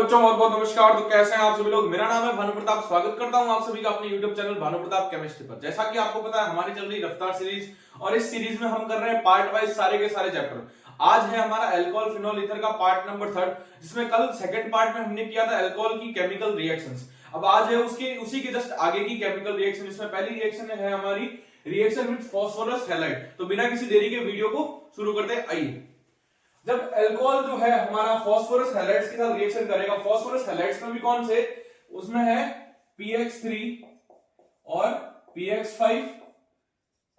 बच्चों, बहुत बहुत नमस्कार। तो कैसे हैं आप सभी लोग। मेरा नाम है भानु प्रताप। स्वागत करता हूं आप सभी का अपने YouTube channel Bhanu Pratap chemistry पर। जैसा कि आपको पता है, हमारी चल रही रफ्तार सीरीज और इस सीरीज में हम कर रहे हैं पार्ट वाइज सारे के सारे चैप्टर। आज है हमारा अल्कोहल फिनोल ईथर का पार्ट नंबर 3, जिसमें कल सेकंड पार्ट में हमने किया था अल्कोहल की केमिकल रिएक्शंस। अब आज है उसी के जस्ट आगे की केमिकल रिएक्शन। इसमें पहली रिएक्शन है हमारी रिएक्शन विद फास्फोरस हैलाइड। तो बिना किसी देरी के वीडियो को शुरू करते हैं। आइए, जब अल्कोहल जो है हमारा फास्फोरस हैलाइड्स के साथ रिएक्शन करेगा, फास्फोरस हैलाइड्स में भी कौन से, उसमें है PX3 और PX5,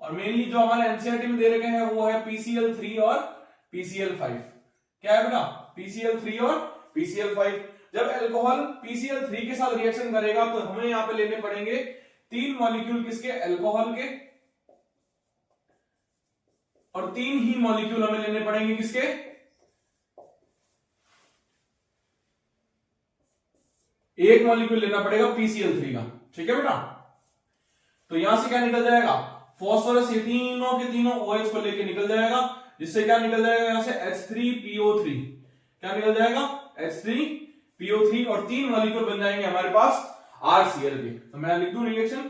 और मेनली जो हमारे एनसीईआरटी में दे रखे हैं वो है PCl3 और PCl5। क्या है बेटा, PCl3 और PCl5। जब अल्कोहल PCl3 के साथ रिएक्शन करेगा तो हमें यहां पे लेने पड़ेंगे 3 मॉलिक्यूल किसके, अल्कोहल के, और 3 ही मॉलिक्यूल हमें लेने पड़ेंगे किसके, एक मॉलिक्यूल लेना पड़ेगा PCl3 का। ठीक है बेटा। तो यहां से क्या निकल जाएगा, फास्फोरस, ये तीनों के तीनों OH को लेके निकल जाएगा, जिससे क्या निकल जाएगा यहां से H3PO3। क्या निकल जाएगा, H3PO3, और 3 मॉलिक्यूल बन जाएंगे हमारे पास RCl के। तो मैं लिख दूं रिएक्शन,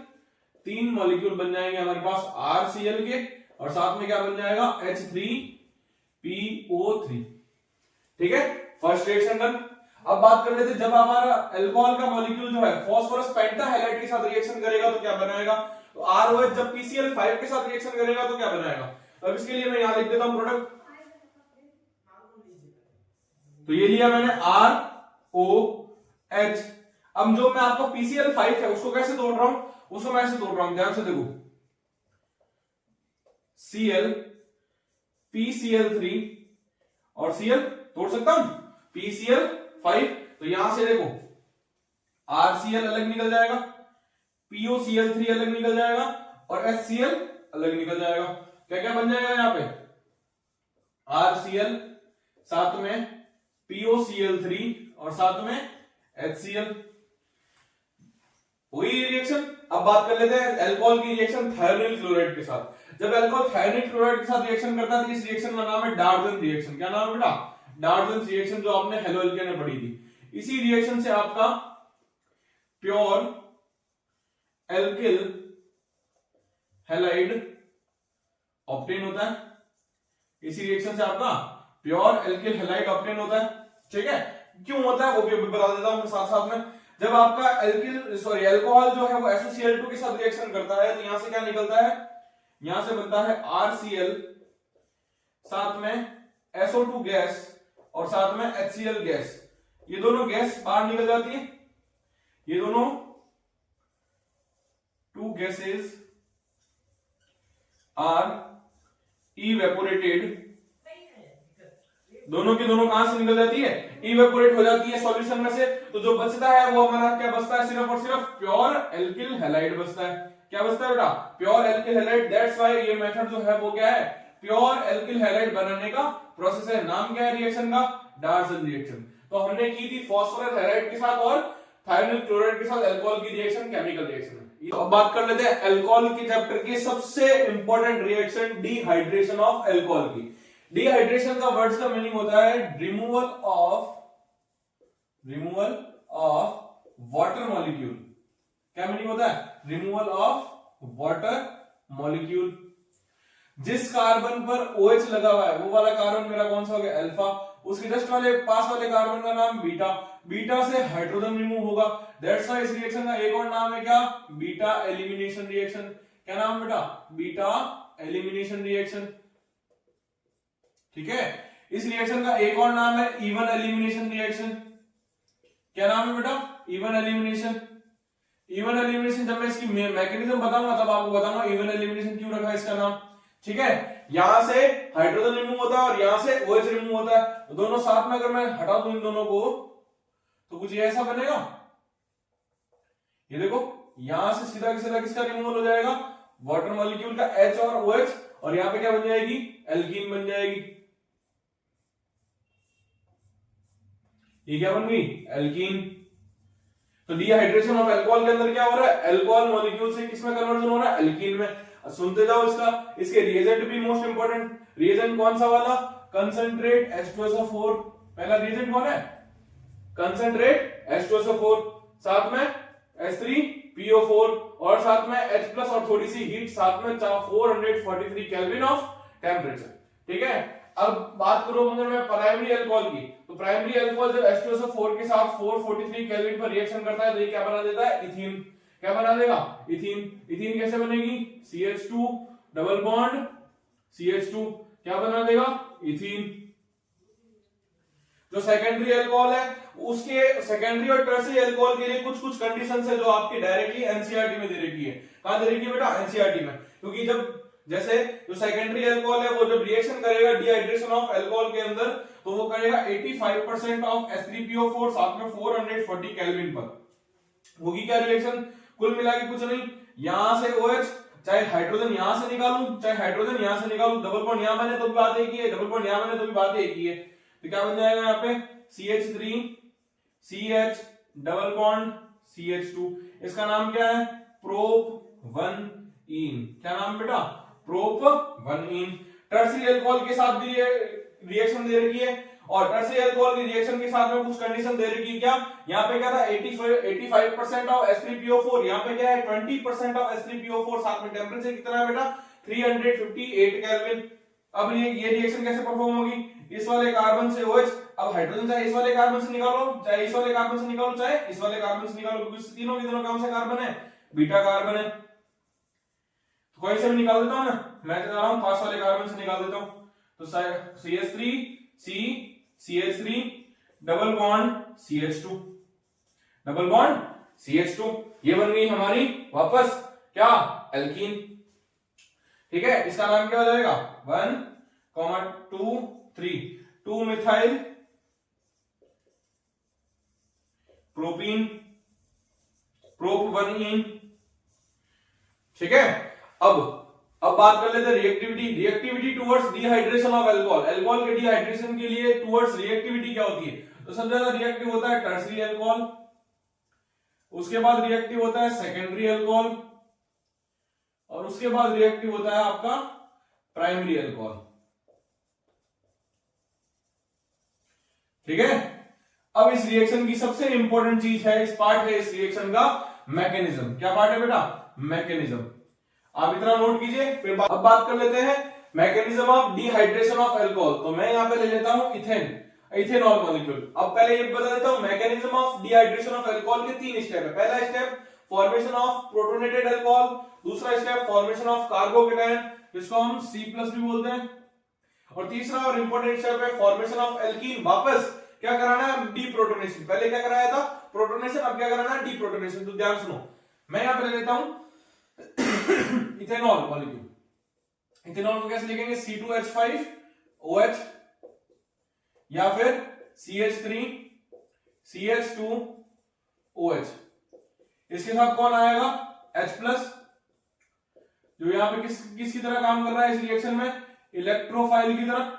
3 मॉलिक्यूल बन जाएंगे हमारे पास RCl के, और साथ में क्या बन जाएगा, H3PO3। ठीक है, फर्स्ट रिएक्शन डन। अब बात कर लेते हैं, जब हमारा अल्कोहल का मॉलिक्यूल जो है फास्फोरस पेंटाहैलाइड के साथ रिएक्शन करेगा तो क्या बनाएगा, तो ROH जब PCl5 के साथ रिएक्शन करेगा तो क्या बनाएगा। अब इसके लिए मैं यहां लिख देता हूं प्रोडक्ट। तो ये लिया मैंने ROH। अब जो मैं आपको PCl5 है उसको कैसे तोड़ रहा हूं, उसको मैं ऐसे तोड़ रहा हूं, ध्यान से देखो, Cl PCl3 और Cl तोड़ सकता हूं, PCl5। तो यहां से देखो RCl अलग निकल जाएगा, POCl3 अलग निकल जाएगा, और HCl अलग निकल जाएगा। क्या क्या बन जाएगा यहाँ पे, RCl, साथ में POCl3 और साथ में HCl। वही रिएक्शन। अब बात कर लेते हैं अल्कोहल की रिएक्शन थायोनिल क्लोराइड के साथ। जब अल्कोहल थायोनिल क्लोराइड के साथ रिएक्शन करता है तो इस रिएक्शन का नाम है डार्जन रिएक्शन। क्या नाम है बेटा, डार्जन रिएक्शन, जो आपने हेलोएल्केन में पढ़ी थी। इसी रिएक्शन से आपका प्योर एल्किल हैलाइड ऑब्टेन होता है। इसी रिएक्शन से आपका प्योर एल्किल हैलाइड ऑब्टेन होता है। ठीक है, क्यों होता है वो भी बता देता हूं साथ साथ में। जब आपका अल्कोहल जो है वो SOCl2 के साथ रिएक्शन करता है तो यहां से क्या निकलता है, यहां से बनता है RCl, साथ में SO2 गैस और साथ में HCl गैस। ये दोनों गैस बाहर निकल जाती है। ये दोनों 2 gases आर इवेपोरेटेड। दोनों की दोनों कहां से निकल जाती है, इवेपोरेट हो जाती है सॉल्यूशन में से। तो जो बचता है वो हमारा क्या बचता है, सिर्फ और सिर्फ प्योर एल्किल हैलाइड बचता है। क्या बचता है बेटा, pure alkyl halide. That's why ये मेथड जो है वो क्या है, प्योर एल्किल हैलाइड बनाने का प्रोसेस है। नाम क्या है रिएक्शन का, डार्जन रिएक्शन। तो हमने की थी फास्फोरस हैलाइड के साथ और थायोनिल क्लोराइड के साथ अल्कोहल की रिएक्शन, केमिकल रिएक्शन। तो अब बात कर लेते हैं अल्कोहल के चैप्टर की सबसे important reaction, dehydration of alcohol की। डिहाइड्रेशन का वर्ड्स का मीनिंग होता है रिमूवल ऑफ वाटर मॉलिक्यूल। क्या मीनिंग होता है, रिमूवल ऑफ वाटर मॉलिक्यूल। जिस कार्बन पर OH लगा हुआ है वो वाला कार्बन मेरा कौन सा हो गया, अल्फा। उसके जस्ट वाले पास वाले कार्बन का नाम बीटा। बीटा से हाइड्रोजन रिमूव होगा। दैट्स व्हाई इस रिएक्शन का एक और नाम है क्या, बीटा एलिमिनेशन रिएक्शन। क्या नाम बेटा, बीटा एलिमिनेशन रिएक्शन। ठीक है, इस रिएक्शन का एक और नाम है इवन एलिमिनेशन रिएक्शन। क्या नाम है बेटा, इवन एलिमिनेशन। इवन एलिमिनेशन, जब मैं इसकी मैकेनिज्म बताऊंगा तब आपको बताऊंगा इवन एलिमिनेशन क्यों रखा है इसका नाम। ठीक है, यहां से हाइड्रोजन रिमूव होता है और यहां से OH रिमूव होता है। तो दोनों साथ में अगर मैं हटा दूं इन दोनों को तो कुछ ऐसा बनेगा। ये देखो, यहां से सीधा किसका रिमूवल हो जाएगा, वाटर मॉलिक्यूल का H और OH, और यहां पे क्या बन जाएगी, एल्कीन बन जाएगी। ये क्या बन गई, एल्कीन। तो डिहाइड्रेशन ऑफ अल्कोहल के अंदर क्या हो रहा है, अल्कोहल मॉलिक्यूल से किसमें कन्वर्जन हो रहा है, एल्कीन में। सुनते जाओ इसके रिएजेंट भी मोस्ट इंपोर्टेंट। रिएजेंट कौन सा वाला, कंसंट्रेट H2SO4। पहला रिएजेंट कौन है, कंसेंट्रेट H2SO4, साथ में H3PO4 और साथ में H प्लस और थोड़ी सी हीट, साथ में 443 केल्विन ऑफ टेम्परेचर। ठीक है, अब बात करूं अगर मैं प्राइमरी अल्कोहल की, तो प्राइमरी अल्कोहल जब H2SO4 के साथ 443 केल्विन पर रिएक्शन करता है तो ये क्या बना देता है, इथीन। क्या बना देगा, इथीन। इथीन कैसे बनेगी, CH2 डबल बॉन्ड CH2 क्या बना देगा, इथीन। जो सेकेंडरी अल्कोहल है उसके सेकेंडरी और टर्शियरी अल्कोहल के लिए कुछ कुछ कंडीशंस है जो आपकी डायरेक्टली एनसीईआरटी में दे रखी है। कहां दे रखी है बेटा, एनसीईआरटी में। क्योंकि जब जैसे जो सेकेंडरी अल्कोहल है वो जब रिएक्शन करेगा डिहाइड्रेशन ऑफ अल्कोहल के अंदर तो वो करेगा 85% ऑफ H3PO4 साथ में 440 केल्विन पर। होगी क्या रिएक्शन, कुल मिला के कुछ नहीं, यहां से OH, चाहे हाइड्रोजन यहां से निकालूं चाहे हाइड्रोजन यहां से निकालूं, डबल बॉन्ड यहां बने तो भी बात एक ही है, डबल बॉन्ड यहां बने तो भी बात एक ही है। तो क्या बन जाएगा यहाँ पे CH3 CH double bond CH2, इसका नाम क्या है, प्रोप-1-इन। क्या नाम बेटा, प्रोप-1-इन। टर्शियरी अल्कोहल के साथ भी रिएक्शन दे रखी है और टर्शियरी अल्कोहल की रिएक्शन के साथ में कुछ कंडीशन दे रखी है। क्या, यहाँ पे क्या था 85% ऑफ H3PO4, यहाँ पे क्या है 20% ऑफ H3PO4, साथ में टेम्परेचर कितना है बेटा 358 केल्विन। अब ये रिएक्शन कैसे परफॉर्म होगी, इस वाले कार्बन से OH, अब हाइड्रोजन चाहे इस वाले कार्बन से निकालो चाहे इस वाले कार्बन से निकालो चाहे इस वाले कार्बन से निकालो, क्योंकि तीनों के तीनों कौन से कार्बन है, बीटा कार्बन है। तो कोई से भी निकाल देता हूं ना, मैं जा रहा हूं पास वाले कार्बन से निकाल देता हूं। तो CH3 CH3 double bond CH2 double bond CH2, ये बन गई हमारी वापस क्या, एल्कीन। ठीक है, इसका नाम क्या हो जाएगा 1, 2, 3 2 मिथाइल प्रोपीन प्रोप-1-इन। ठीक है, अब बात कर लेते हैं reactivity towards dehydration of alcohol. Alcohol के डिहाइड्रेशन के लिए टुवर्ड्स रिएक्टिविटी क्या होती है, तो सबसे ज्यादा रिएक्टिव होता है टर्शियरी अल्कोहल, उसके बाद रिएक्टिव होता है सेकेंडरी अल्कोहल और उसके बाद रिएक्टिव होता है आपका प्राइमरी अल्कोहल। ठीक है, अब इस रिएक्शन की सबसे इंपॉर्टेंट चीज है, इस पार्ट है इस रिएक्शन का मैकेनिज्म। क्या पार्ट है बेटा, मैकेनिज्म। आप इतना नोट कीजिए, फिर अब बात कर लेते हैं mechanism of dehydration of alcohol. तो मैं यहां पे ले लेता हूं इथेनॉल मॉलिक्यूल। अब पहले ये बता देता हूं mechanism of dehydration of alcohol के 3 स्टेप है। पहला step formation of protonated alcohol, दूसरा स्टेप फॉर्मेशन ऑफ कार्बोकेटायन जिसको हम C+ भी बोलते हैं, और तीसरा और इंपॉर्टेंट स्टेप है फॉर्मेशन ऑफ एल्कीन। वापस क्या कराना है, डीप्रोटोनेशन। पहले क्या कराया था, प्रोटोनेशन, अब क्या कराना है, डीप्रोटोनेशन। तो ध्यान सुनो, मैं यहां पे ले लेता हूं इथेनॉल मॉलिक्यूल। इथेनॉल को कैसे लिखेंगे, C2H5OH या फिर CH3 CH2OH। इसके साथ कौन आएगा, H+, जो यहां पे किसकी तरह काम कर रहा है इस रिएक्शन में, इलेक्ट्रोफाइल की तरह।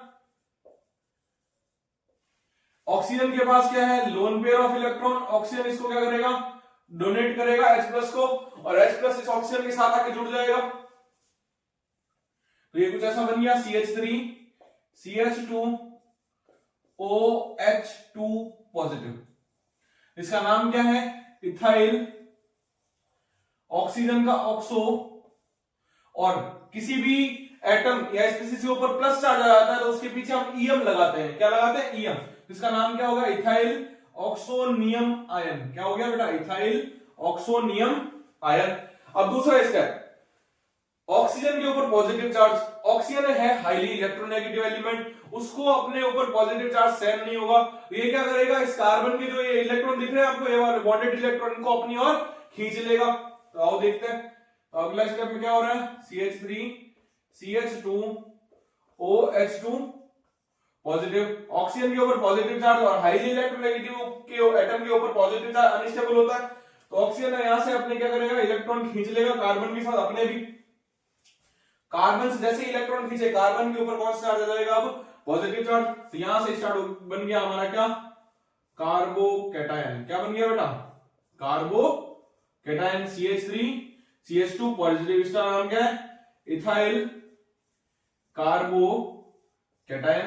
ऑक्सीजन के पास क्या है, lone pair of electron. Oxygen इसको क्या करेगा, डोनेट करेगा H+ को, और H+ इस ऑक्सीजन के साथ आके जुड़ जाएगा। तो ये कुछ ऐसा बन गया CH3 CH2OH2 पॉजिटिव। इसका नाम क्या है, इथाइल। ऑक्सीजन का ऑक्सो, और किसी भी एटम या स्पीशीज के ऊपर प्लस चार्ज आ जाता है तो उसके पीछे हम ईएम लगाते हैं। क्या लगाते हैं, ईएम। इसका नाम क्या होगा, इथाइल ऑक्सोनियम आयन। क्या हो गया बेटा, इथाइल ऑक्सोनियम आयन। अब दूसरा स्टेप, ऑक्सीजन के ऊपर पॉजिटिव चार्ज। ऑक्सीजन है हाईली इलेक्ट्रोनेगेटिव एलिमेंट, उसको अपने ऊपर पॉजिटिव चार्ज सहन नहीं होगा, तो ये क्या करेगा, इस कार्बन के जो ये इलेक्ट्रॉन दिख रहे हैं आपको, ये वाले बॉन्डेड इलेक्ट्रॉन को अपनी ओर खींच लेगा। तो आओ देखते हैं, तो अगला स्टेप में क्या हो रहा है, CH3 CH2OH2 पॉजिटिव। ऑक्सीजन के ऊपर पॉजिटिव चार्ज और हाईली इलेक्ट्रोनेगेटिव के एटम के ऊपर पॉजिटिव चार्ज अनस्टेबल होता है, तो ऑक्सीजन यहां से अपने क्या करेगा, इलेक्ट्रॉन खींच लेगा कार्बन के साथ अपने भी। कार्बन से जैसे इलेक्ट्रॉन खींचे, कार्बन के ऊपर कौन सा चार्ज आ जाएगा, अब पॉजिटिव चार्ज। तो यहां से स्टार्ट बन गया हमारा क्या, कार्बोकैटायन। क्या बन गया बेटा, कार्बोकैटायन। CH3 CH2 पॉजिटिव, इसका नाम क्या है, इथाइल कार्बोकैटायन।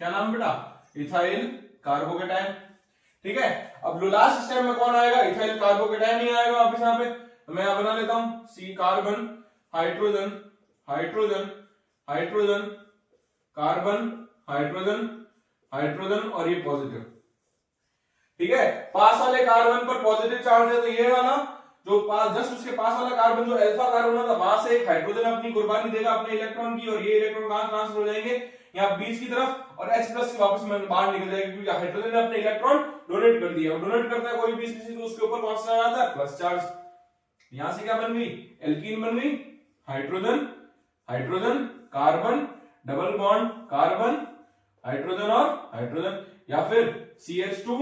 क्या नाम बेटा, इथाइल कार्बोकैटायन। ठीक है। अब लास्ट स्टेप में कौन आएगा, इथाइल कार्बोकेटाइन ही आएगा वापस यहाँ पे। तो मैं यहाँ बना लेता हूं C carbon hydrogen hydrogen hydrogen carbon hydrogen hydrogen और ये पॉजिटिव। ठीक है, पास वाले कार्बन पर पॉजिटिव चार्ज है तो ये वाला जो पास जस्ट उसके पास वाला कार्बन जो अल्फा कार्बन होगा वहां से एक हाइड्रोजन अपनी कुर्बानी देगा अपने इलेक्ट्रॉन की, और ये इलेक्ट्रॉन कहां ट्रांसफर हो जाएंगे यहाँ बीच की तरफ, और H प्लस वापस में बाहर निकल जाएगा क्योंकि हाइड्रोजन ने अपने इलेक्ट्रॉन डोनेट कर दिया। डोनेट करता है कोई भी स्पीशीज तो उसके ऊपर कौन सा चार्ज आता है, प्लस चार्ज। यहां से क्या बन गई, एल्कीन बन गई, hydrogen hydrogen carbon double bond carbon hydrogen और हाइड्रोजन, या फिर CH2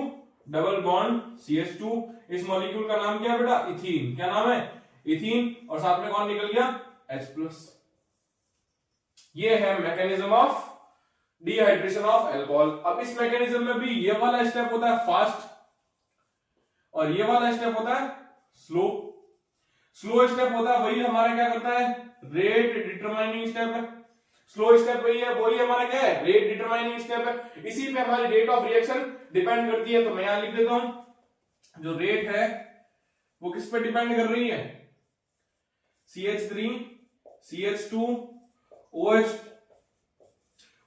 डबल बॉन्ड CH2। इस मॉलिक्यूल का नाम क्या है बेटा, इथीन। क्या नाम है, इथीन, और साथ में कौन निकल गया, H+। ये है mechanism of dehydration of alcohol. अब इस मैकेनिज्म में भी ये वाला स्टेप होता है फास्ट और ये वाला स्टेप होता है स्लो। स्लो स्टेप होता है वही हमारा क्या करता है, रेट डिटरमाइनिंग स्टेप है। स्लो स्टेप वही है, वही हमारा क्या है, रेट डिटरमाइनिंग स्टेप है। इसी पे हमारी रेट ऑफ रिएक्शन डिपेंड करती है। तो मैं यहां लिख देता हूं जो रेट है वो किस पे डिपेंड कर रही है, CH3 CH2 OH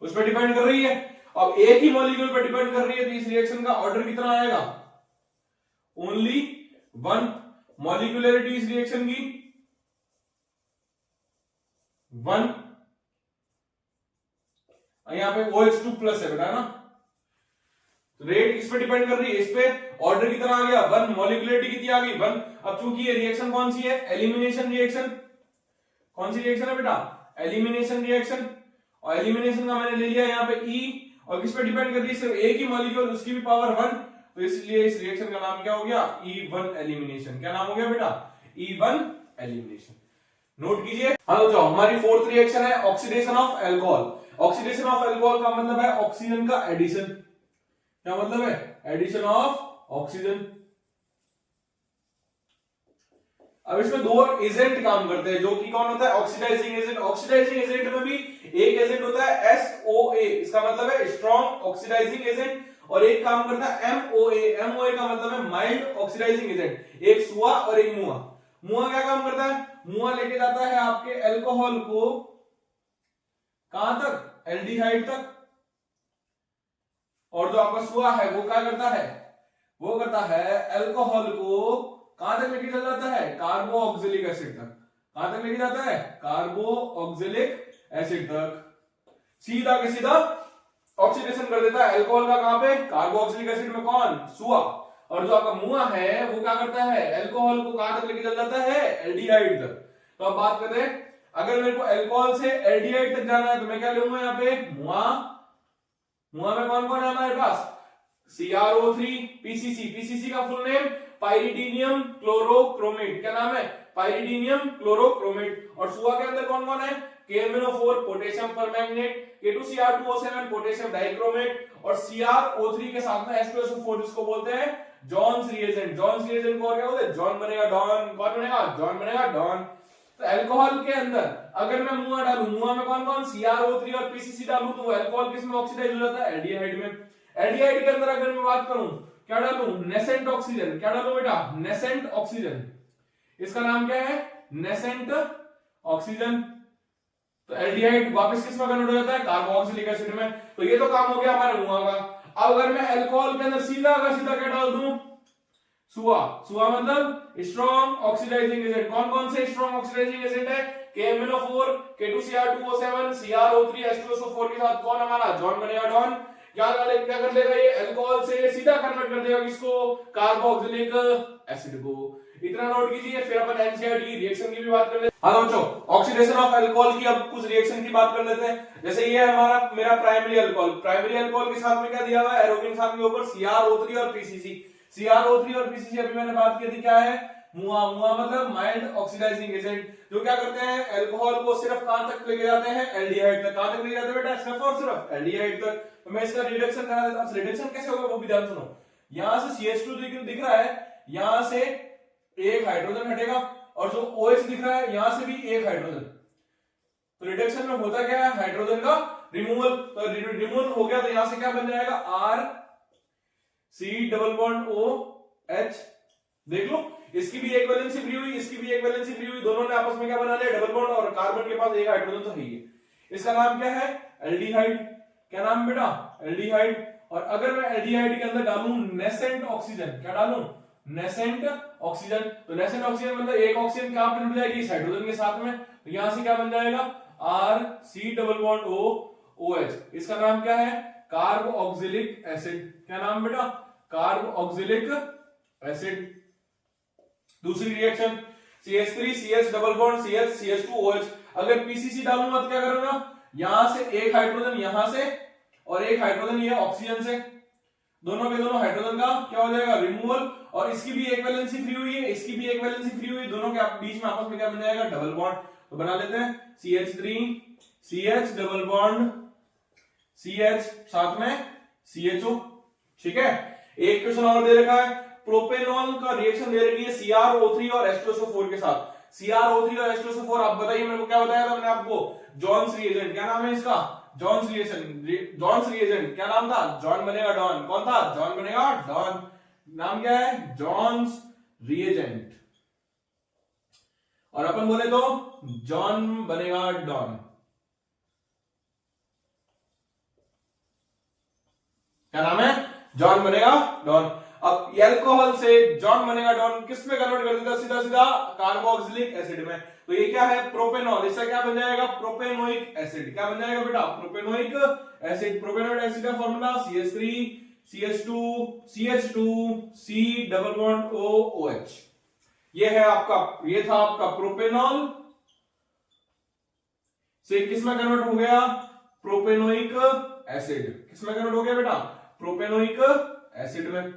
उस पर डिपेंड कर रही है। अब एक ही मॉलिक्यूल पर डिपेंड कर रही है तो इस रिएक्शन का ऑर्डर कितना आएगा, ओनली वन। मॉलिक्यूलरिटी इस रिएक्शन की 1, यहां पे OH2 प्लस है बेटा ना। तो रेट किस पे डिपेंड कर रही है, इस पे। ऑर्डर कितना आ गया 1, मॉलिक्यूलरिटी कितनी आ गई 1। अब चूंकि ये रिएक्शन कौन सी है, एलिमिनेशन रिएक्शन। कौन सी रिएक्शन है बेटा, एलिमिनेशन रिएक्शन। और एलिमिनेशन का मैंने ले लिया यहाँ पे E, और किस पे डिपेंड कर रही है, सिर्फ एक ही मॉलिक्यूल उसकी भी पावर 1। तो इसलिए इस रिएक्शन का नाम क्या हो गया, E1 एलिमिनेशन। क्या नाम हो गया बेटा, E1 एलिमिनेशन। नोट कीजिए। हाँ तो जाओ, हमारी फोर्थ रिएक्शन है oxidation of alcohol. Oxidation of alcohol का मतलब है ऑक्सीजन का एडिशन। क्या मतलब है, एडिशन ऑफ ऑक्सीजन। अब इसमें दो एजेंट काम करते हैं जो कि कौन होता है, ऑक्सीडाइजिंग एजेंट। ऑक्सीडाइजिंग एजेंट में भी एक एजेंट होता है SOA, इसका मतलब है स्ट्रॉन्ग ऑक्सीडाइजिंग एजेंट, और एक काम करता है MOA। MOA का मतलब है माइल्ड ऑक्सीडाइजिंग एजेंट। एक सुआ और एक मुआ। मुआ क्या काम करता है, मुआ लेके जाता है आपके अल्कोहल को कहां तक, एल्डिहाइड तक, और जो आपका सुआ है वो क्या करता है, वो करता है अल्कोहल को कहां तक लेके चला जाता है, कार्बोक्सिलिक एसिड तक। कहां तक लेके जाता है, कार्बोक्सिलिक एसिड तक। सीधा के सीधा ऑक्सीडेशन कर देता है अल्कोहल का, कहां पे, कार्बोक्सिलिक एसिड में। कौन, सुआ। और जो आपका मुआ है वो क्या करता है, अल्कोहल को कहां तक लेके चल जाता है, एल्डिहाइड तक। तो अब बात करते हैं, अगर मेरे को अल्कोहल से एल्डिहाइड तक जाना है तो मैं क्या लूंगा यहाँ पे, मुआ। मुआ में कौन कौन है हमारे पास, CrO3 PCC। PCC का फुल नेम पाइरिडीनियम क्लोरोक्रोमेट। क्या नाम है, पाइरिडीनियम क्लोरोक्रोमेट। और सुआ के अंदर कौन कौन है, KMnO4 potassium permanganate, K2Cr2O7 potassium dichromate, और CrO3 के साथ में H2SO4 जिसको बोलते हैं जॉन्स रिएजेंट। जॉन्स रिएजेंट को और क्या बोलते हैं, जॉन बनेगा डॉन। कौन बनेगा, जॉन बनेगा डॉन। तो अल्कोहल के अंदर अगर मैं मुआ डालूं, मुआ में कौन कौन, CrO3 और PCC डालूं, तो वो अल्कोहल किसमें ऑक्सीडाइज हो जाता है, एल्डिहाइड में। एल्डिहाइड के अंदर अगर मैं बात करूं, क्या डालूं, नेसेंट ऑक्सीजन। क्या डालूं बेटा, नेसेंट ऑक्सीजन। इसका नाम क्या है, नेसेंट ऑक्सीजन। तो एल्डिहाइड वापस किसमें कन्वर्ट हो जाता है, कार्बोक्सिलिक एसिड में। तो ये तो काम हो गया हमारे मुआ का। अब अगर मैं अल्कोहल के अंदर सीधा का सीधा क्या डाल दूं, सुआ। सुआ मतलब स्ट्रॉन्ग ऑक्सीडाइजिंग एजेंट। कौन कौन से स्ट्रॉन्ग ऑक्सीडाइजिंग एजेंट है, KMnO4 K2Cr2O7 CrO3 H2SO4 के साथ कौन हमारा, जॉन बनेगा डॉन। क्या कर लेगा ये, अल्कोहल से सीधा कन्वर्ट कर देगा किसको, कार्बोक्सिलिक एसिड को। इतना नोट कीजिए। फिर अपन एनसीईआरटी रिएक्शन की भी बात कर लेते हैं। हाँ बच्चों, ऑक्सीडेशन ऑफ अल्कोहल की अब कुछ रिएक्शन की बात कर लेते हैं। जैसे ये हमारा मेरा प्राइमरी अल्कोहल। प्राइमरी अल्कोहल के साथ में क्या दिया हुआ है, एरोबिन साथ के ऊपर CrO3 और PCC। CrO3 और PCC अभी मैंने बात की थी, क्या है, मुआ। मुआ मतलब माइल्ड ऑक्सीडाइजिंग एजेंट, जो क्या करते हैं, अल्कोहल को सिर्फ कहां तक लेके जाते हैं, एल्डिहाइड तक। कहां तक लेके जाते हैं बेटा, सिर्फ और सिर्फ एल्डिहाइड तक। तो मैं इसका रिडक्शन करा देता हूं। रिडक्शन कैसे होगा वो भी ध्यान सुनो। यहां से CH2 दिख रहा है, यहां से एक हाइड्रोजन हटेगा, और जो OH दिख रहा है यहां से भी एक हाइड्रोजन। तो रिडक्शन में होता क्या है, हाइड्रोजन का रिमूवल। तो रिमूवल हो गया तो यहां से क्या बन जाएगा, R C double bond O H, देख लो इसकी भी एक वैलेंसी फ्री हुई, इसकी भी एक वैलेंसी फ्री हुई, दोनों ने आपस में क्या बना लिया, डबल बॉन्ड, और कार्बन के पास एक हाइड्रोजन तो है ही है। इसका नाम क्या है, एल्डिहाइड। क्या नाम बेटा, एल्डिहाइड। और अगर मैं एल्डिहाइड के अंदर डालूं नेसेंट ऑक्सीजन, क्या डालूं, नेसेंट ऑक्सीजन, तो नेसेंट ऑक्सीजन मतलब एक ऑक्सीजन कहां पे जुड़ जाएगी, इस हाइड्रोजन के साथ में, तो यहां से क्या बन जाएगा, R C double bond O O H. इसका नाम क्या है, कार्बोक्सिलिक एसिड। क्या नाम बेटा, कार्बोक्सिलिक एसिड। दूसरी reaction CH3 CH double bond CH CH2OH, अगर PCC डालूंगा तो क्या करूंगा, यहां से एक हाइड्रोजन यहां से और एक हाइड्रोजन ये ऑक्सीजन से, दोनों के दोनों हाइड्रोजन का क्या हो जाएगा, रिमूवल, और इसकी भी एक वैलेंसी फ्री हुई है, इसकी भी एक वैलेंसी फ्री हुई, दोनों के बीच में आपस में क्या बन जाएगा, डबल बॉन्ड। तो बना लेते हैं CH3 CH double bond CH साथ में CHO। ठीक है, एक क्वेश्चन और दे रखा है, प्रोपेनॉल का रिएक्शन दे रखी है CrO3 और H2SO4 के साथ। CrO3 और H2SO4, आप बताइए मेरे को, क्या बताया था मैंने आपको, जॉन्स रिएजेंट। क्या नाम है इसका, जॉन्स रिएजेंट। जॉन्स रिएजेंट क्या नाम था, जॉन बनेगा डॉन। कौन था, जॉन बनेगा डॉन। नाम क्या है, जॉन्स रिएजेंट। और अपन बोले तो जॉन बनेगा डॉन। क्या नाम है, जॉन बनेगा डॉन। अब अल्कोहल से जॉन बनेगा डॉन किस में कन्वर्ट कर देता, सीधा सीधा कार्बोक्सिलिक एसिड में। तो ये क्या है, प्रोपेनॉल, इसका क्या बन जाएगा, प्रोपेनोइक एसिड। क्या बन जाएगा बेटा, प्रोपेनोइक एसिड। प्रोपेनोइक एसिड का formula CH3 CH2 CH2 C double bond O OH। ये है आपका, ये था आपका प्रोपेनॉल से किस में कन्वर्ट हो गया, प्रोपेनोइक एसिड। किस में कन्वर्ट हो गया बेटा, प्रोपेनोइक एसिड में।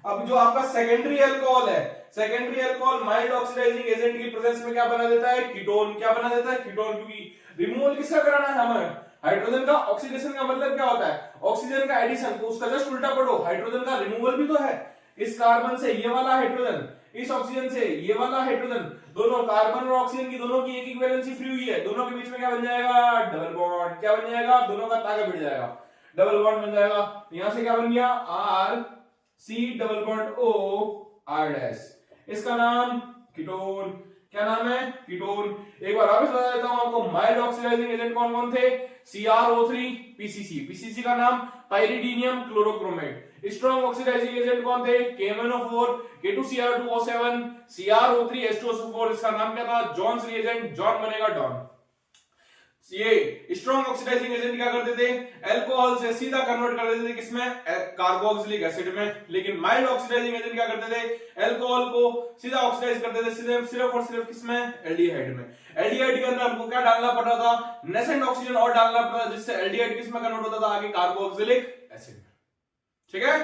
अब जो आपका सेकेंडरी अल्कोहल है, secondary alcohol mild oxidising agent की प्रेजेंस में क्या बना देता है, कीटोन। क्या बना देता है, कीटोन। क्योंकि रिमूवल किसका कराना है हमें, हाइड्रोजन का। ऑक्सीडेशन का मतलब क्या होता है, ऑक्सीजन का एडिशन, तो उसका जस्ट उल्टा पढ़ो, हाइड्रोजन का रिमूवल भी तो है। इस कार्बन से ये वाला हाइड्रोजन, इस ऑक्सीजन से ये वाला हाइड्रोजन, दोनों कार्बन और ऑक्सीजन की दोनों की एक एक वैलेंसी फ्री हुई है, दोनों के बीच में क्या बन जाएगा, डबल बॉन्ड। क्या बन जाएगा, दोनों का तागा बढ़ जाएगा, डबल बॉन्ड बन जाएगा। यहां से क्या बन गया, R C double bond O R dash. इसका नाम कीटोन। क्या नाम है, कीटोन। एक बार वापस बता देता हूं आपको, माइल्ड ऑक्सीडाइजिंग एजेंट कौन कौन थे, CrO3 PCC, PCC का नाम पाइरिडीनियम क्लोरोक्रोमेट। स्ट्रॉन्ग ऑक्सीडाइजिंग एजेंट कौन थे, KMnO4 K2Cr2O7 CrO3 H2SO4। इसका नाम क्या था, जॉन्स रिएजेंट, जॉन बनेगा डॉन। ये स्ट्रॉन्ग ऑक्सीडाइजिंग एजेंट क्या करते थे, अल्कोहल से सीधा कन्वर्ट कर देते थे किसमें, कार्बोक्सिलिक एसिड में। लेकिन माइल्ड ऑक्सीडाइजिंग एजेंट क्या करते थे, अल्कोहल को सीधा ऑक्सीडाइज करते थे, सिर्फ और सिर्फ किसमें, एल्डिहाइड में। एल्डिहाइड के अंदर हमको क्या डालना पड़ रहा था, नेसेंट ऑक्सीजन और डालना पड़ रहा था, जिससे एल्डिहाइड किसमें कन्वर्ट होता था, आगे कार्बोक्सिलिक एसिड में। ठीक है,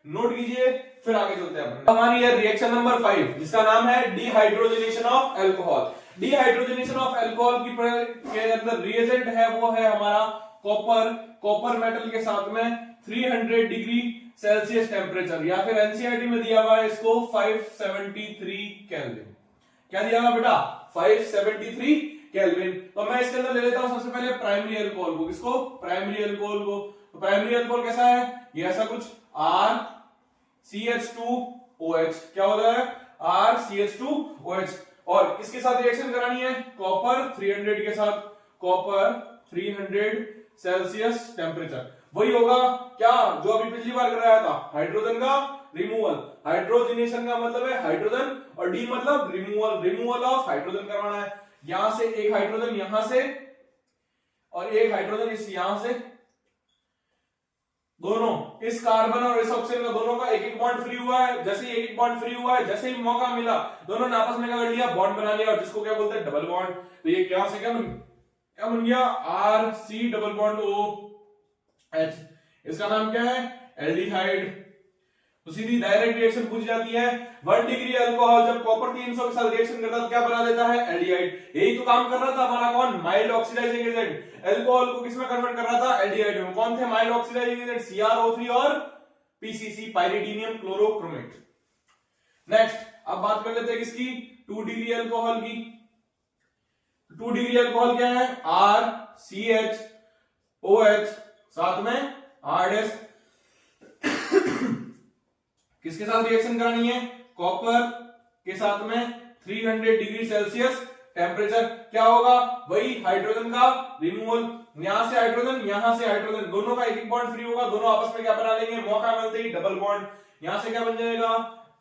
नोट कीजिए, फिर आगे चलते हैं। हमारी है रिएक्शन नंबर 5, जिसका नाम है dehydrogenation of alcohol. Dehydrogenation of alcohol के अंदर रिएजेंट है वो है हमारा कॉपर। कॉपर मेटल के साथ में 300 डिग्री सेल्सियस टेम्परेचर, या फिर एनसीईआरटी में दिया हुआ है इसको 573 केल्विन। क्या दिया हुआ बेटा, 573 केल्विन। तो मैं इसके अंदर ले लेता हूं सबसे पहले प्राइमरी अल्कोहल को। किसको, प्राइमरी अल्कोहल को। तो प्राइमरी अल्कोहल कैसा है, ये ऐसा कुछ R CH2OH। क्या होता है, R CH2OH। और किसके साथ रिएक्शन करानी है, कॉपर 300 के साथ, कॉपर 300 सेल्सियस टेम्परेचर। वही होगा क्या जो अभी पिछली बार कराया था, हाइड्रोजन का रिमूवल। हाइड्रोजनेशन का मतलब है हाइड्रोजन, और डी मतलब रिमूवल, रिमूवल ऑफ हाइड्रोजन करवाना है। यहां से एक हाइड्रोजन यहां से और एक हाइड्रोजन इस यहां से, दोनों इस कार्बन और इस ऑक्सीजन का दोनों का एक एक बॉन्ड फ्री हुआ है। जैसे ही एक एक बॉन्ड फ्री हुआ है, जैसे ही मौका मिला, दोनों ने आपस में क्या कर लिया, बॉन्ड बना लिया, और जिसको क्या बोलते हैं, डबल बॉन्ड। तो ये क्या से क्या बन गया, R C double bond O H. इसका नाम क्या है, एल्डिहाइड। तो सीधी डायरेक्ट रिएक्शन पूछ जाती है, 1 डिग्री अल्कोहल जब कॉपर 300 के साथ रिएक्शन करता है क्या बना देता है, एल्डिहाइड। यही तो काम कर रहा था हमारा कौन, माइल्ड ऑक्सीडाइजिंग एजेंट। अल्कोहल को किसमें कन्वर्ट कर रहा था, एल्डिहाइड में। कौन थे माइल्ड ऑक्सीडाइजिंग एजेंट, CrO3 और PCC, पाइरिडीनियम क्लोरोक्रोमेट। नेक्स्ट अब बात कर लेते हैं किसकी, 2 डिग्री अल्कोहल की। 2 डिग्री अल्कोहल क्या है, RCHOH साथ में R डैश। किसके साथ रिएक्शन करानी है? कॉपर के साथ में 300 डिग्री सेल्सियस टेम्परेचर। क्या होगा? वही हाइड्रोजन का रिमूवल, यहां से हाइड्रोजन, दोनों का एक एक बॉन्ड फ्री होगा, दोनों आपस में क्या बना लेंगे? मौका मिलते ही डबल बॉन्ड। यहां से क्या बन जाएगा?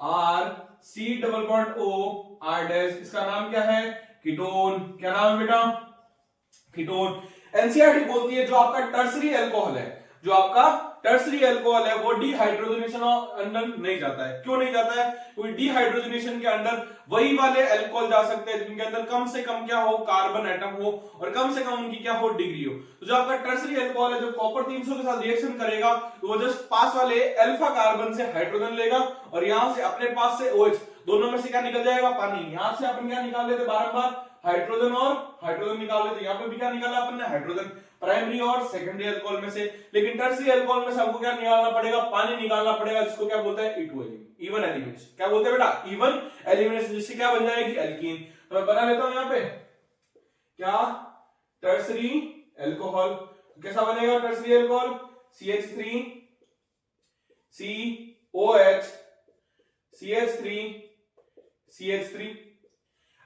R C double bond O R dash. इसका नाम क्या है? कीटोन। क्या नाम है बेटा? कीटोन। एनसीईआरटी बोलती है जो आपका टर्सरी अल्कोहल है, जो आपका टर्सरी अल्कोहल है, वो डिहाइड्रोजनेशन अंडर नहीं जाता है। क्यों नहीं जाता है? क्योंकि डिहाइड्रोजनेशन के अंदर वही वाले अल्कोहल जा सकते हैं जिनके अंदर कम से कम क्या हो? कार्बन एटम हो, और कम से कम उनकी क्या हो? डिग्री हो। तो जो आपका टर्सरी अल्कोहल है, जो कॉपर 300 के साथ रिएक्शन करेगा, तो वो जस्ट पास वाले अल्फा कार्बन से हाइड्रोजन लेगा, और यहां से अपने पास से OH, दोनों में से क्या निकल जाएगा? पानी। यहां से अपन क्या निकाल लेते बारंबार? हाइड्रोजन और हाइड्रोजन निकाल लेते। यहाँ पे भी क्या निकाला अपन ने? हाइड्रोजन। प्राइमरी और सेकेंडरी अल्कोहल में से। लेकिन टर्सरी अल्कोहल में से हमको क्या निकालना पड़ेगा? पानी निकालना पड़ेगा, जिसको क्या बोलते हैं? Even elimination. क्या बोलते हैं बेटा? इवन एलिमिनेशन, जिससे क्या बन जाएगी? एल्कीन। तो मैं बना लेता हूं यहाँ पे क्या? Tertiary alcohol. कैसा बनेगा tertiary alcohol? CH3 COH CH3 CH3।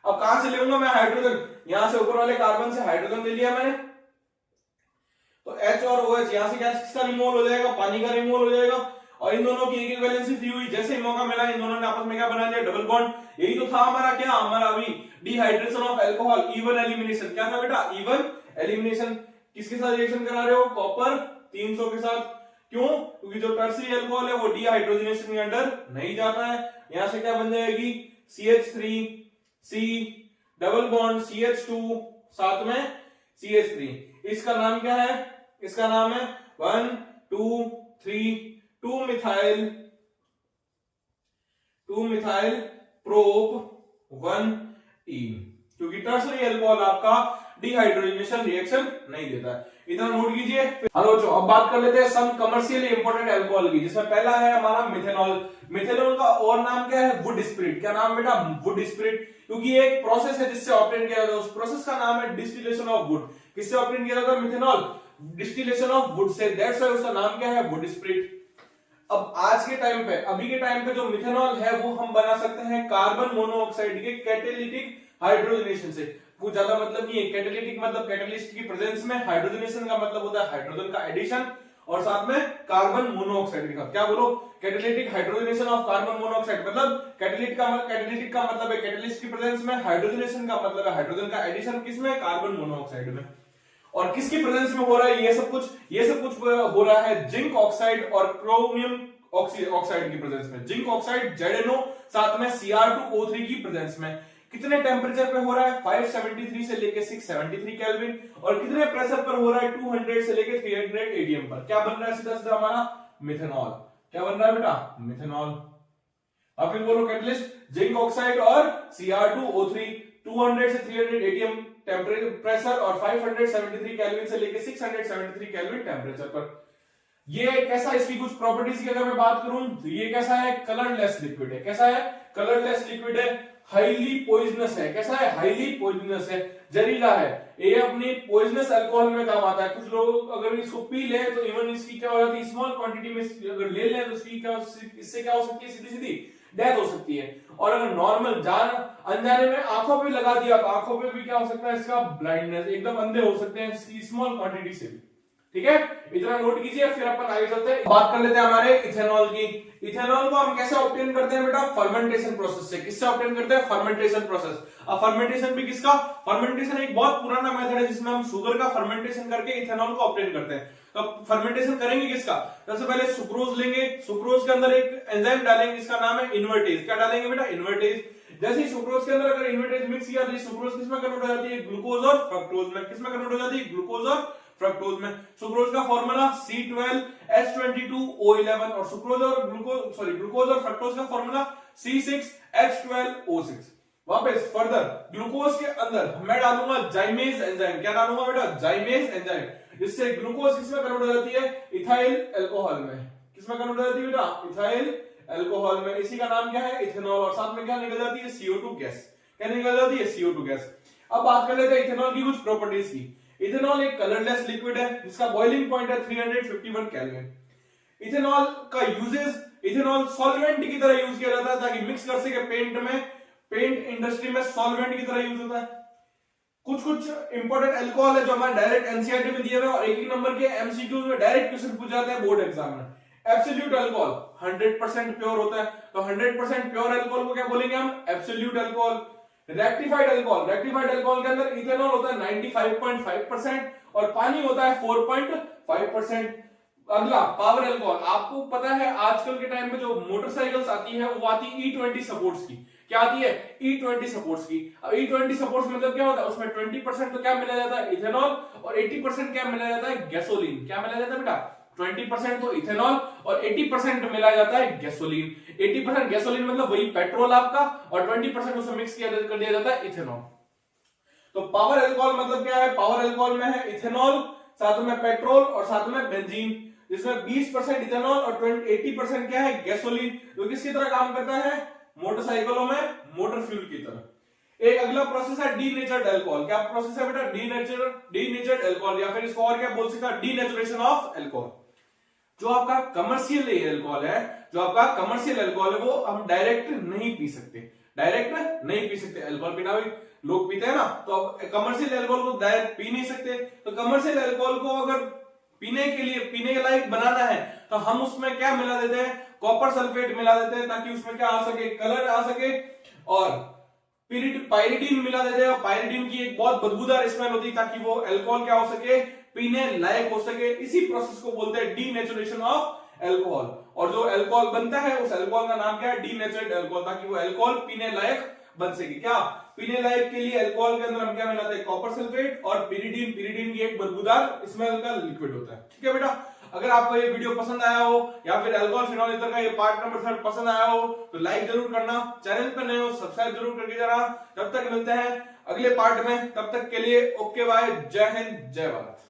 अब कहां से लेऊंगा मैं हाइड्रोजन? यहां से ऊपर वाले कार्बन से हाइड्रोजन ले लिया मैंने, तो H और OH यहां से क्या किसका रिमूवल हो जाएगा? पानी का रिमूवल हो जाएगा, और इन दोनों की एक वैलेंसी फ्री हुई। जैसे ही मौका मिला, इन दोनों ने आपस में क्या बना लिया? Double bond. यही तो था हमारा क्या? हमारा अभी dehydration of alcohol, even elimination. क्या था बेटा? Even elimination. किसके साथ रिएक्शन करा रहे हो? कॉपर 300 के साथ। क्यों? क्योंकि जो टर्सरी अल्कोहल है वो डिहाइड्रोजनेशन के अंडर नहीं जाता है। यहां से क्या बन जाएगी? CH3 C double bond CH2 साथ में CH3। इसका नाम क्या है? इसका नाम है 1 2 3 2 मिथाइल प्रोप 1 क्योंकि टर्सरी अल्कोहल आपका डिहाइड्रोजनेशन रिएक्शन नहीं देता है। इधर नोट कीजिए। हेलो बच्चों, अब बात कर लेते हैं सम कमर्शियली इंपोर्टेंट अल्कोहल की, जिसमें पहला है हमारा मिथेनॉल। मिथेनॉल का और नाम क्या है? Would spirit. क्या नाम बेटा? Would spirit. क्योंकि ये एक प्रोसेस है जिससे ऑब्टेन किया जाता है, उस प्रोसेस का नाम है डिस्टिलेशन ऑफ वुड। किससे ऑब्टेन किया जाता है methanol? Distillation of would say. That's why उसका नाम क्या है? Would spirit. अब आज के टाइम पे, अभी के टाइम पे जो मिथेनॉल है वो हम बना सकते हैं कार्बन मोनोऑक्साइड के कैटालिटिक हाइड्रोजनेशन से। कुछ ज्यादा मतलब नहीं है। कैटालिटिक मतलब कैटलिस्ट की प्रेजेंस में, हाइड्रोजनेशन का मतलब होता है हाइड्रोजन का एडिशन, और साथ में कार्बन मोनोऑक्साइड के साथ। क्या बोलो? Catalytic hydrogenation of carbon monoxide. मतलब कैटालिटिक का मतलब है कैटलिस्ट की प्रेजेंस में, हाइड्रोजनेशन का मतलब है हाइड्रोजन का एडिशन किसमें? कार्बन मोनोऑक्साइड में। और किसकी प्रेजेंस में हो रहा है ये सब कुछ हो रहा है जिंक ऑक्साइड और क्रोमियम ऑक्साइड की प्रेजेंस में। जिंक ऑक्साइड ZNO साथ में Cr2O3 की प्रेजेंस में। कितने टेम्परेचर पे हो रहा है? 573 से लेके 673 केल्विन। और कितने प्रेशर पर हो रहा है? 200 से लेके 300 ATM पर। क्या बन रहा है? सीधा सीधा हमारा मिथेनॉल। क्या बन रहा है बेटा? मिथेनॉल। अब फिर बोलो कैटलिस्ट जिंक ऑक्साइड और Cr2O3, 200 से 300 ATM टेम्परेचर प्रेशर, और 573 केल्विन से लेके 673 केल्विन टेम्परेचर पर। ये कैसा, इसकी कुछ प्रॉपर्टीज की अगर मैं बात करूं तो ये कैसा है? कलरलेस लिक्विड है। कैसा है? कलरलेस लिक्विड है। हाईली पॉइजनस है। कैसा है? हाईली पॉइजनस है, जहरीला है। ये अपनी पॉइजनस अल्कोहल में काम आता है। कुछ लोग अगर इसको पी ले तो इवन इसकी क्या हो जाती है? स्मॉल क्वांटिटी में अगर ले लें तो इसकी क्या, इससे क्या हो सकती है? सीधी सीधी डेथ हो सकती है। और अगर नॉर्मल जान अनजाने में आंखों पे लगा दिया तो आंखों पे भी क्या हो सकता है? इसका ब्लाइंडनेस, एकदम अंधे हो सकते हैं इसकी स्मॉल क्वांटिटी से भी। ठीक है, इतना नोट कीजिए। फिर अपन आगे चलते हैं, बात कर लेते हैं हमारे इथेनॉल की। इथेनॉल को हम कैसे ऑब्टेन करते हैं बेटा? फर्मेंटेशन प्रोसेस से। किससे ऑब्टेन करते हैं? Fermentation process. अब फर्मेंटेशन भी किसका? फर्मेंटेशन एक बहुत पुराना मेथड है जिसमें हम शुगर का फर्मेंटेशन करके इथेनॉल को ऑब्टेन करते हैं। तो फर्मेंटेशन करेंगे किसका? सबसे पहले सुक्रोज लेंगे। सुक्रोज के अंदर एक एंजाइम डालेंगे, इसका नाम है इन्वर्टेज। क्या डालेंगे बेटा? इन्वर्टेज। जैसे ही सुक्रोज के अंदर अगर इन्वर्टेज मिक्स किया तो सुक्रोज किसमें कन्वर्ट हो जाती है? ग्लूकोज और फ्रक्टोज में। किसमें कन्वर्ट हो जाती है? ग्लूकोज और फ्रक्टोज में। सुक्रोज का फॉर्मूला C12H22O11, और सुक्रोज और ग्लूकोज और फ्रक्टोज का फॉर्मूला C6H12O6। वापस फर्दर ग्लूकोज के अंदर मैं डालूंगा जाइमेज एंजाइम। क्या डालूंगा बेटा? जाइमेज एंजाइम। इससे ग्लूकोज किसमें कन्वर्ट हो जाती है? इथाइल अल्कोहल में। किसमें कन्वर्ट हो जाती है बेटा? इथाइल अल्कोहल में। इसी का नाम क्या है? इथेनॉल। और साथ में क्या निकल जाती है? CO2 gas. क्या निकल जाती है? CO2 gas. अब बात कर लेते हैं इथेनॉल की कुछ प्रॉपर्टीज की। इथेनॉल एक कलरलेस लिक्विड है जिसका बॉइलिंग पॉइंट है 351 केल्विन। इथेनॉल का यूजेस इथेनॉल सॉल्वेंट की तरह यूज किया जाता है ताकि मिक्स कर सके पेंट में, पेंट इंडस्ट्री में सॉल्वेंट की तरह यूज होता है। कुछ कुछ इंपॉर्टेंट अल्कोहल है जो हमारे डायरेक्ट एनसीईआरटी में दिए हुए और एक नंबर के एमसीक्यूज में डायरेक्ट क्वेश्चन पूछ जाते हैं बोर्ड एग्जाम में। एब्सोल्यूट अल्कोहल 100% प्योर होता है, तो 100% प्योर अल्कोहल को क्या बोलेंगे हम? Absolute alcohol. Rectified alcohol, rectified alcohol के अंदर इथेनॉल होता है 95.5% और पानी होता है 4.5%। अगला पावर अल्कोहल, आपको पता है आजकल के टाइम में जो मोटरसाइकिल्स आती है वो आती है E20 सपोर्ट्स की। क्या आती है? E20 सपोर्ट्स की। अब E20 सपोर्ट्स मतलब क्या होता है? उसमें 20% तो क्या मिला जाता है? इथेनॉल, और 80% क्या मिला जाता है? गैसोलीन। क्या मिला जाता है बेटा? 20% तो इथेनॉल और 80% मिला जाता है गैसोलीन। 80% गैसोलीन मतलब वही पेट्रोल आपका, और 20% उसमें मिक्स कर दिया जाता है इथेनॉल। तो पावर अल्कोहल मतलब क्या है? पावर अल्कोहल में है इथेनॉल, साथ में पेट्रोल और साथ में बेंजीन, जिसमें 20% इथेनॉल और 80% क्या है? गैसोलीन, जो किसकी तरह काम करता है? मोटरसाइकिलों में मोटर फ्यूल की तरह। एक अगला प्रोसेस है डीनेचर्ड अल्कोहल। क्या प्रोसेस है बेटा? डीनेचर्ड अल्कोहल, या फिर इसको और क्या बोल सकते हैं? Denaturation of alcohol. जो आपका कमर्शियल अल्कोहल है, जो आपका कमर्शियल अल्कोहल है, वो हम डायरेक्ट नहीं पी सकते, डायरेक्ट नहीं पी सकते। अल्कोहल पीना भी लोग पीते हैं ना, तो कमर्शियल अल्कोहल को डायरेक्ट पी नहीं सकते। तो कमर्शियल अल्कोहल को अगर पीने के लिए, पीने के लायक बनाना है, तो हम उसमें क्या मिला देते हैं? कॉपर सल्फेट मिला देते हैं, ताकि उसमें क्या आ सके? कलर आ सके। और पायरिडीन मिला देते हैं, पायरिडीन की एक बहुत बदबूदार स्मेल होती है, ताकि वो अल्कोहल क्या हो सके? पीने लायक हो सके। इसी प्रोसेस को बोलते हैं डीनेचुरेशन ऑफ अल्कोहल। और जो अल्कोहल बनता है उस अल्कोहल का नाम क्या है? डीनेचर्ड अल्कोहल, ताकि वो अल्कोहल पीने लायक बन सके। क्या पीने लायक के लिए अल्कोहल के अंदर हम क्या मिलाते हैं? कॉपर सल्फेट और पिरिडीन। पिरिडीन की एक बदबूदार स्मेल का लिक्विड होता है। ठीक है बेटा, अगर आपको ये वीडियो पसंद आया हो या फिर अल्कोहल फिनोल ईथर का ये पार्ट नंबर 3 पसंद आया हो तो लाइक जरूर करना, चैनल पर नए हो सब्सक्राइब जरूर करके जाना। तब तक मिलते हैं अगले पार्ट में, तब तक के लिए ओके बाय, जय हिंद जय भारत।